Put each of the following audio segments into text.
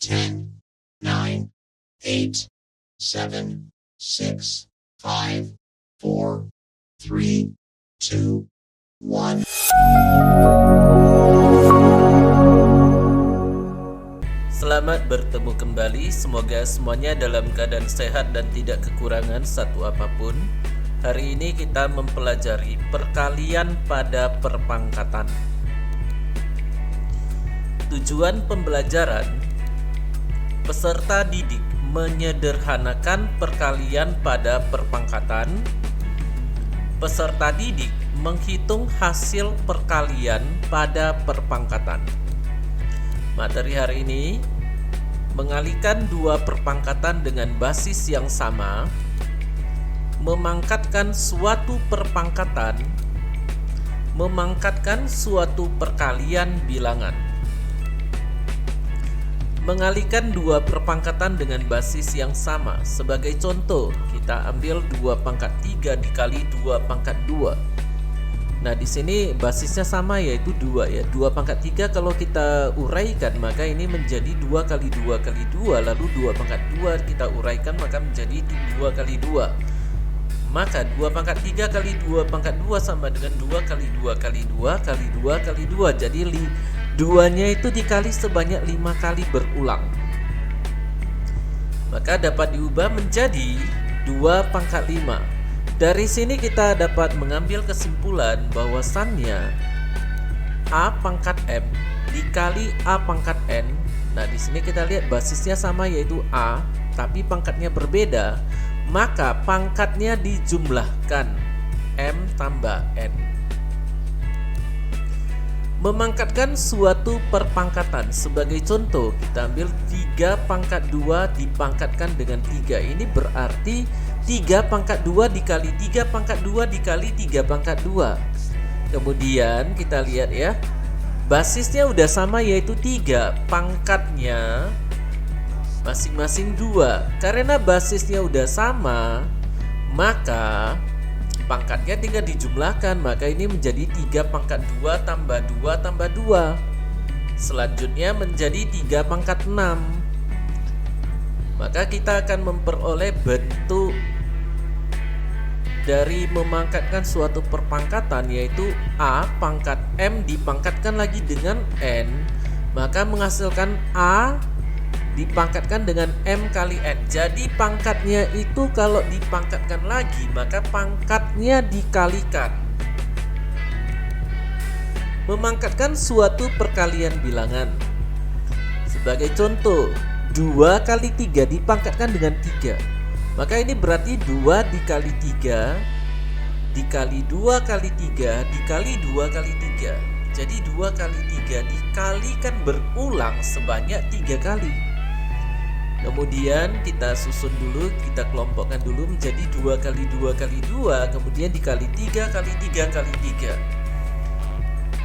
10, 9, 8, 7, 6, 5, 4, 3, 2, 1. Selamat bertemu kembali. Semoga semuanya dalam keadaan sehat dan tidak kekurangan satu apapun. Hari ini kita mempelajari perkalian pada perpangkatan. Tujuan pembelajaran: peserta didik menyederhanakan perkalian pada perpangkatan. Peserta didik menghitung hasil perkalian pada perpangkatan. Materi hari ini mengalihkan dua perpangkatan dengan basis yang sama, memangkatkan suatu perpangkatan, memangkatkan suatu perkalian bilangan. Mengalihkan dua perpangkatan dengan basis yang sama. Sebagai contoh, kita ambil 2 pangkat 3 dikali 2 pangkat 2. Nah, di sini basisnya sama, yaitu 2 ya. 2 pangkat 3 kalau kita uraikan maka ini menjadi 2 kali 2 kali 2, lalu 2 pangkat 2 kita uraikan maka menjadi 2 kali 2. Maka 2 pangkat 3 kali 2 pangkat 2 sama dengan 2 kali 2 kali 2 kali 2 kali 2. Jadi 2-nya itu dikali sebanyak 5 kali berulang. Maka dapat diubah menjadi 2 pangkat 5. Dari sini kita dapat mengambil kesimpulan bahwasannya A pangkat M dikali A pangkat N. Nah, di sini kita lihat basisnya sama, yaitu A, tapi pangkatnya berbeda. Maka pangkatnya dijumlahkan, M tambah N. Memangkatkan suatu perpangkatan. Sebagai contoh, kita ambil 3 pangkat 2 dipangkatkan dengan 3. Ini berarti 3 pangkat 2 dikali 3 pangkat 2 dikali 3 pangkat 2. Kemudian kita lihat ya, basisnya udah sama, yaitu 3. Pangkatnya masing-masing 2. Karena basisnya udah sama, maka pangkatnya tinggal dijumlahkan. Maka ini menjadi 3 pangkat 2 tambah 2 tambah 2. Selanjutnya menjadi 3 pangkat 6. Maka kita akan memperoleh bentuk dari memangkatkan suatu perpangkatan, yaitu A pangkat M dipangkatkan lagi dengan N. Maka menghasilkan A dipangkatkan dengan M kali N. Jadi pangkatnya itu kalau dipangkatkan lagi maka pangkatnya dikalikan. Memangkatkan suatu perkalian bilangan. Sebagai contoh, 2 kali 3 dipangkatkan dengan 3. Maka ini berarti 2 dikali 3 dikali 2 kali 3 dikali 2 kali 3. Jadi 2 kali 3 dikalikan berulang sebanyak 3 kali. Kemudian kita susun dulu, kita kelompokkan dulu menjadi 2 kali 2 kali 2, kemudian dikali 3 kali 3 kali 3.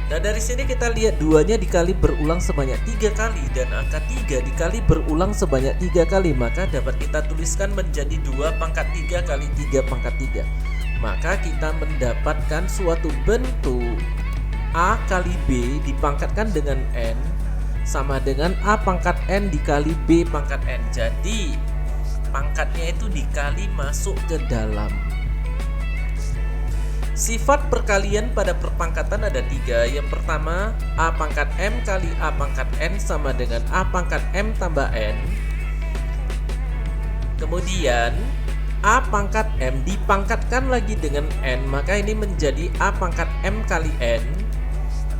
Nah, dari sini kita lihat 2-nya dikali berulang sebanyak 3 kali dan angka 3 dikali berulang sebanyak 3 kali. Maka dapat kita tuliskan menjadi 2 pangkat 3 kali 3 pangkat 3. Maka kita mendapatkan suatu bentuk A kali B dipangkatkan dengan N sama dengan A pangkat N dikali B pangkat N. Jadi pangkatnya itu dikali masuk ke dalam. Sifat perkalian pada perpangkatan ada 3. Yang pertama, A pangkat M kali A pangkat N sama dengan A pangkat M tambah N. Kemudian A pangkat M dipangkatkan lagi dengan N, maka ini menjadi A pangkat M kali N.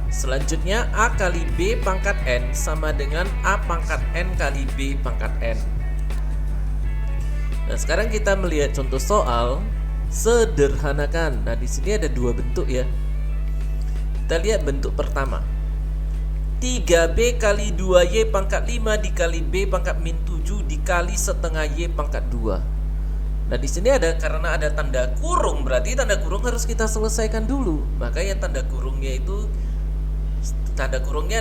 Selanjutnya A kali B pangkat N sama dengan A pangkat N kali B pangkat N. Nah, sekarang kita melihat contoh soal sederhanakan. Nah, di sini ada 2 bentuk ya. Kita lihat bentuk pertama. 3B kali 2Y pangkat 5 dikali B pangkat min 7 dikali setengah Y pangkat 2. Nah, di sini karena ada tanda kurung, berarti tanda kurung harus kita selesaikan dulu. Makanya tanda kurungnya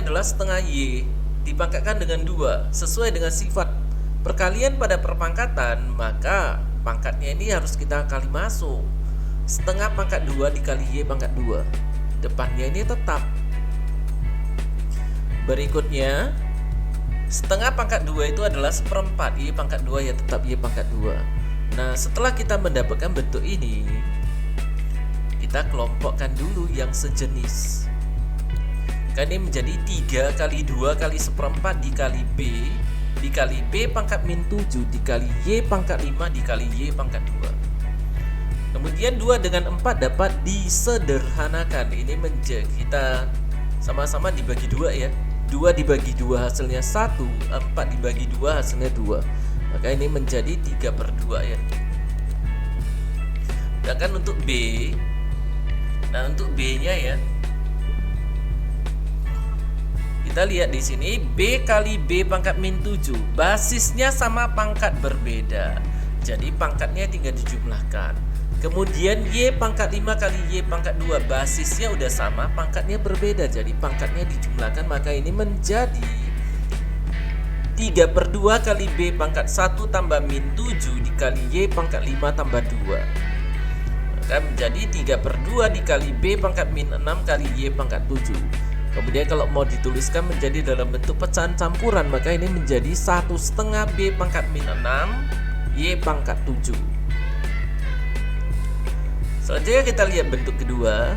adalah setengah Y dipangkatkan dengan 2. Sesuai dengan sifat perkalian pada perpangkatan, maka pangkatnya ini harus kita kali masuk. Setengah pangkat 2 dikali Y pangkat 2. Depannya ini tetap. Berikutnya Setengah pangkat 2 itu adalah seperempat. Y pangkat 2 ya tetap Y pangkat 2. Nah, setelah kita mendapatkan bentuk ini, kita kelompokkan dulu yang sejenis. Kan ini menjadi 3 kali 2 kali seperempat dikali B dikali B pangkat min 7 dikali Y pangkat 5 dikali Y pangkat 2. Kemudian 2 dengan 4 dapat disederhanakan. Ini menjadi, kita sama-sama dibagi 2 ya. 2 dibagi 2 hasilnya 1, 4 dibagi 2 hasilnya 2. Maka ini menjadi 3/2 ya. Sedangkan untuk B, nah untuk B-nya ya, kita lihat di sini B kali B pangkat min 7. Basisnya sama, pangkat berbeda. Jadi pangkatnya tinggal dijumlahkan. Kemudian Y pangkat 5 kali Y pangkat 2, basisnya udah sama, pangkatnya berbeda, jadi pangkatnya dijumlahkan, maka ini menjadi 3/2 kali B pangkat 1 tambah min 7 dikali Y pangkat 5 tambah 2. Maka menjadi 3/2 dikali B pangkat min 6 kali Y pangkat 7. Kemudian kalau mau dituliskan menjadi dalam bentuk pecahan campuran, maka ini menjadi 1/2 B pangkat min 6 Y pangkat 7. Selanjutnya kita lihat bentuk kedua.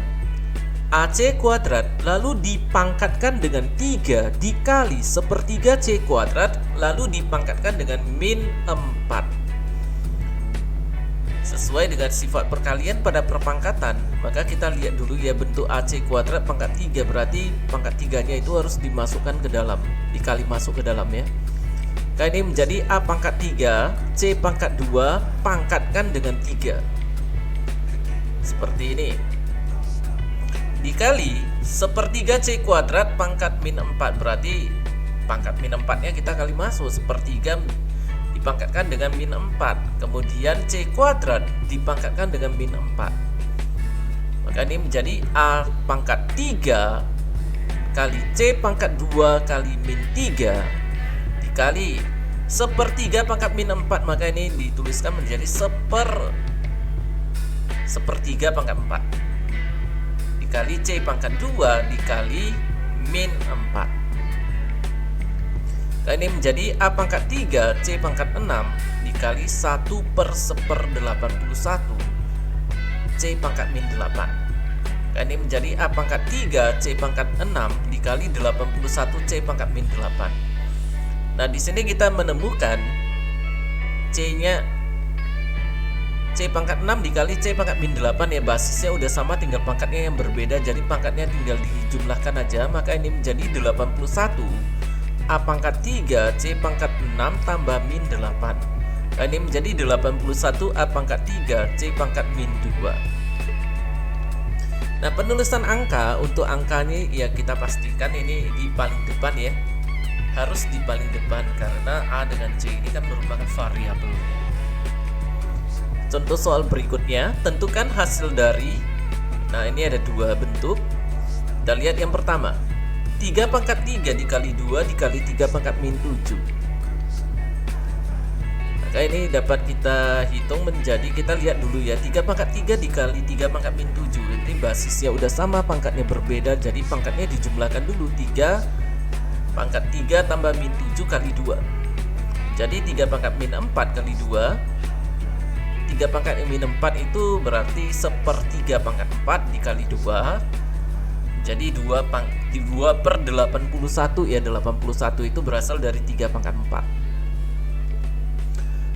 AC kuadrat lalu dipangkatkan dengan 3 dikali sepertiga C kuadrat lalu dipangkatkan dengan min 4. Sesuai dengan sifat perkalian pada perpangkatan, maka kita lihat dulu ya bentuk AC kuadrat pangkat 3, berarti pangkat 3-nya itu harus dimasukkan ke dalam, dikali masuk ke dalam ya. Maka ini menjadi A pangkat 3 C pangkat 2 pangkatkan dengan 3. Seperti ini. Dikali sepertiga C kuadrat pangkat min 4, berarti pangkat min 4-nya kita kali masuk, sepertiga dipangkatkan dengan min 4. Kemudian C kuadrat dipangkatkan dengan min 4. Maka ini menjadi A pangkat 3 kali C pangkat 2 kali min 3 dikali sepertiga pangkat min 4, maka ini dituliskan menjadi sepertiga pangkat 4 dikali C pangkat 2 dikali min 4. Nah, ini menjadi A pangkat 3 C pangkat 6 dikali 1/1081 C pangkat min 8. Nah, ini menjadi A pangkat 3 C pangkat 6 dikali 81 C pangkat min 8. Nah, di sini kita menemukan C-nya C pangkat 6 dikali C pangkat min 8 ya, basisnya udah sama, tinggal pangkatnya yang berbeda, jadi pangkatnya tinggal dijumlahkan aja. Maka ini menjadi 81 A pangkat 3 C pangkat 6 tambah min 8. Nah, ini menjadi 81 A pangkat 3 C pangkat min 2. Nah, penulisan angka, untuk angkanya ya kita pastikan ini di paling depan ya, harus di paling depan karena A dengan C ini kan merupakan variabel. Contoh soal berikutnya, tentukan hasil dari, nah ini ada 2 bentuk. Kita lihat yang pertama, 3 pangkat 3 dikali 2 dikali 3 pangkat min 7. Maka ini dapat kita hitung menjadi, kita lihat dulu ya, 3 pangkat 3 dikali 3 pangkat min 7. Ini basisnya udah sama, pangkatnya berbeda, jadi pangkatnya dijumlahkan dulu. 3 pangkat 3 tambah min 7 kali 2. Jadi 3 pangkat min 4 kali 2. 3 pangkat min 4 itu berarti sepertiga pangkat 4 dikali 2. Jadi 2/81 ya, 81 itu berasal dari 3 pangkat 4.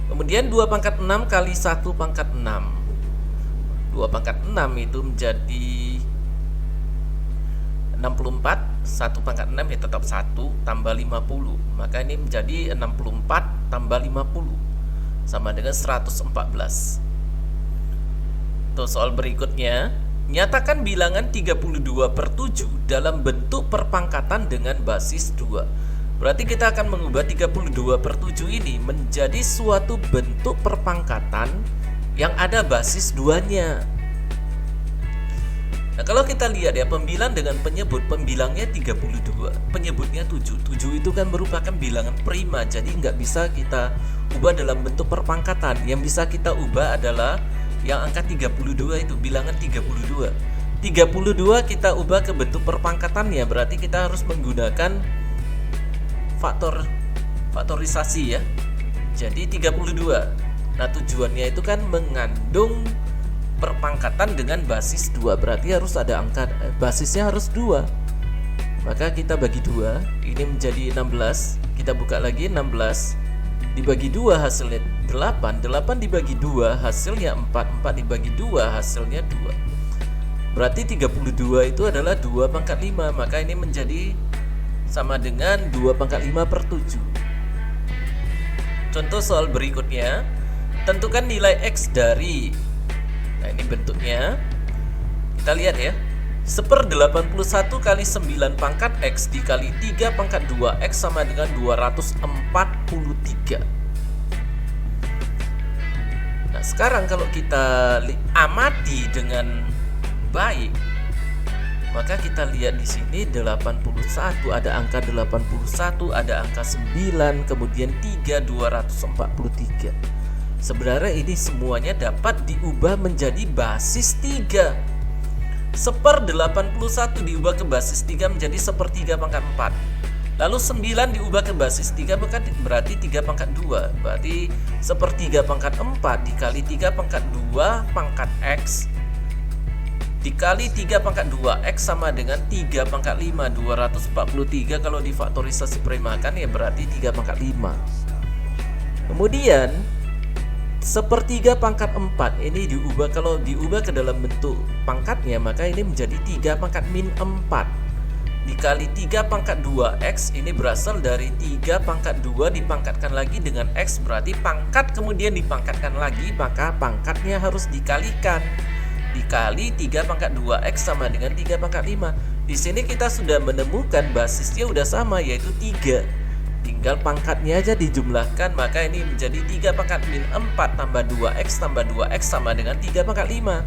Kemudian 2 pangkat 6 kali 1 pangkat 6. 2 pangkat 6 itu menjadi 64. 1 pangkat 6 ya tetap 1 tambah 50. Maka ini menjadi 64 tambah 50 sama dengan 114. Tuh soal berikutnya, nyatakan bilangan 32/7 dalam bentuk perpangkatan dengan basis 2. Berarti kita akan mengubah 32/7 ini menjadi suatu bentuk perpangkatan yang ada basis 2-nya. Nah, kalau kita lihat ya, pembilang dengan penyebut, pembilangnya 32, penyebutnya 7. 7 itu kan merupakan bilangan prima, jadi nggak bisa kita ubah dalam bentuk perpangkatan. Yang bisa kita ubah adalah yang angka 32 itu, bilangan 32. 32 kita ubah ke bentuk perpangkatannya, berarti kita harus menggunakan faktor faktorisasi ya. Jadi 32. Nah, tujuannya itu kan mengandung perpangkatan dengan basis 2. Berarti harus ada angka basisnya harus 2. Maka kita bagi 2, ini menjadi 16. Kita buka lagi 16 dibagi 2 hasilnya 8. 8 dibagi 2 hasilnya 4. 4 dibagi 2 hasilnya 2. Berarti 32 itu adalah 2 pangkat 5. Maka ini menjadi sama dengan 2 pangkat 5 per 7. Contoh soal berikutnya, tentukan nilai X dari, nah ini bentuknya, kita lihat ya, 1/81 kali 9 pangkat X dikali 3 pangkat 2X sama dengan 243. Nah sekarang kalau kita amati dengan baik, maka kita lihat di sini 81, ada angka 81, ada angka 9, kemudian 3, 243. Sebenarnya ini semuanya dapat diubah menjadi basis 3. 1/81 diubah ke basis 3 menjadi 1/3 pangkat 4. Lalu 9 diubah ke basis 3 berarti 3 pangkat 2. Berarti 1/3 pangkat 4 dikali 3 pangkat 2 pangkat X dikali 3 pangkat 2X sama dengan 3 pangkat 5. 243 kalau difaktorisasi perimakan ya berarti 3 pangkat 5. Kemudian 1/3 pangkat 4 ini diubah, kalau diubah ke dalam bentuk pangkatnya maka ini menjadi 3 pangkat min 4 dikali 3 pangkat 2X. Ini berasal dari 3 pangkat 2 dipangkatkan lagi dengan X, berarti pangkat kemudian dipangkatkan lagi, maka pangkatnya harus dikalikan. Dikali 3 pangkat 2X sama dengan 3 pangkat 5. Di sini kita sudah menemukan basisnya udah sama, yaitu 3. Tinggal pangkatnya aja dijumlahkan, maka ini menjadi 3 pangkat min 4 tambah 2X tambah 2X sama dengan 3 pangkat 5.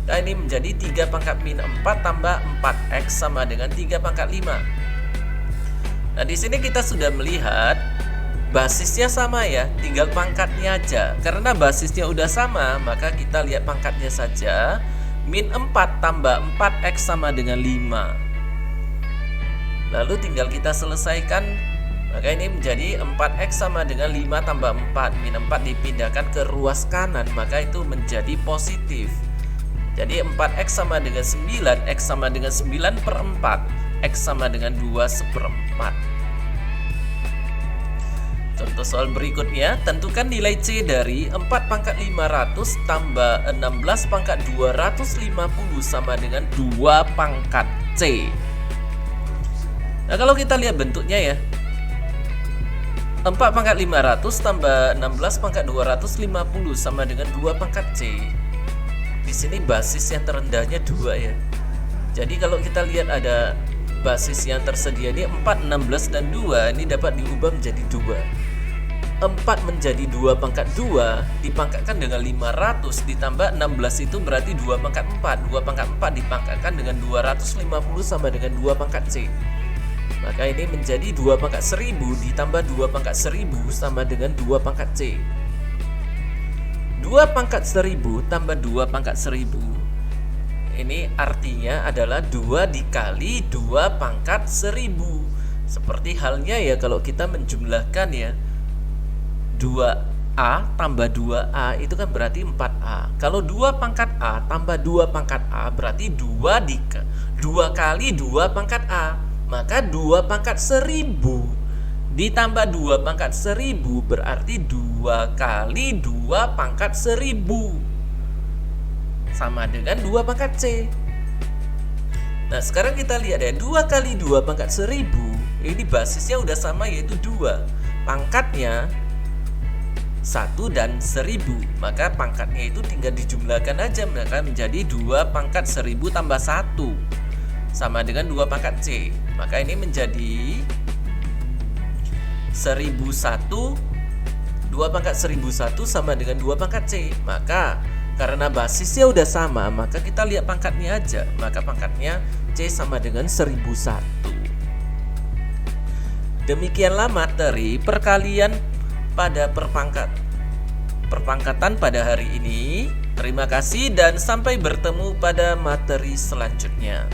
Nah ini menjadi 3 pangkat min 4 tambah 4X sama dengan 3 pangkat 5. Nah di sini kita sudah melihat basisnya sama ya, tinggal pangkatnya aja. Karena basisnya udah sama, maka kita lihat pangkatnya saja. Min 4 tambah 4X sama dengan 5. Lalu tinggal kita selesaikan. Maka ini menjadi 4X sama dengan 5 tambah 4. Min 4 dipindahkan ke ruas kanan, maka itu menjadi positif. Jadi 4X sama dengan 9, X sama dengan 9/4, X sama dengan 2/4. Contoh soal berikutnya, tentukan nilai C dari 4 pangkat 500 tambah 16 pangkat 250 sama dengan 2 pangkat C. Nah kalau kita lihat bentuknya ya, 4 pangkat 500 tambah 16 pangkat 250 sama dengan 2 pangkat C. Di sini basis yang terendahnya 2 ya. Jadi kalau kita lihat ada basis yang tersedia ini 4, 16, dan 2, ini dapat diubah menjadi 2. 4 menjadi 2 pangkat 2 dipangkatkan dengan 500 ditambah 16 itu berarti 2 pangkat 4. 2 pangkat 4 dipangkatkan dengan 250 sama dengan 2 pangkat C. Maka ini menjadi 2 pangkat 1000 ditambah 2 pangkat 1000 sama dengan 2 pangkat C. 2 pangkat 1000 tambah 2 pangkat 1000. Ini artinya adalah 2 dikali 2 pangkat 1000. Seperti halnya ya kalau kita menjumlahkan ya, 2A tambah 2A itu kan berarti 4A. Kalau 2 pangkat A tambah 2 pangkat A berarti 2 kali 2 pangkat A. Maka 2 pangkat 1000 ditambah 2 pangkat 1000 berarti 2 kali 2 pangkat 1000 sama dengan 2 pangkat C. Nah sekarang kita lihat ya, 2 kali 2 pangkat 1000 ini basisnya udah sama, yaitu 2. Pangkatnya 1 dan 1000, maka pangkatnya itu tinggal dijumlahkan aja, maka menjadi 2 pangkat 1000 tambah 1 sama dengan 2 pangkat C. Maka ini menjadi 1001. 2 pangkat 1001 sama dengan 2 pangkat C. Maka karena basisnya udah sama, maka kita lihat pangkatnya aja. Maka pangkatnya C sama dengan 1001. Demikianlah materi perkalian pada perpangkatan pada hari ini. Terima kasih dan sampai bertemu pada materi selanjutnya.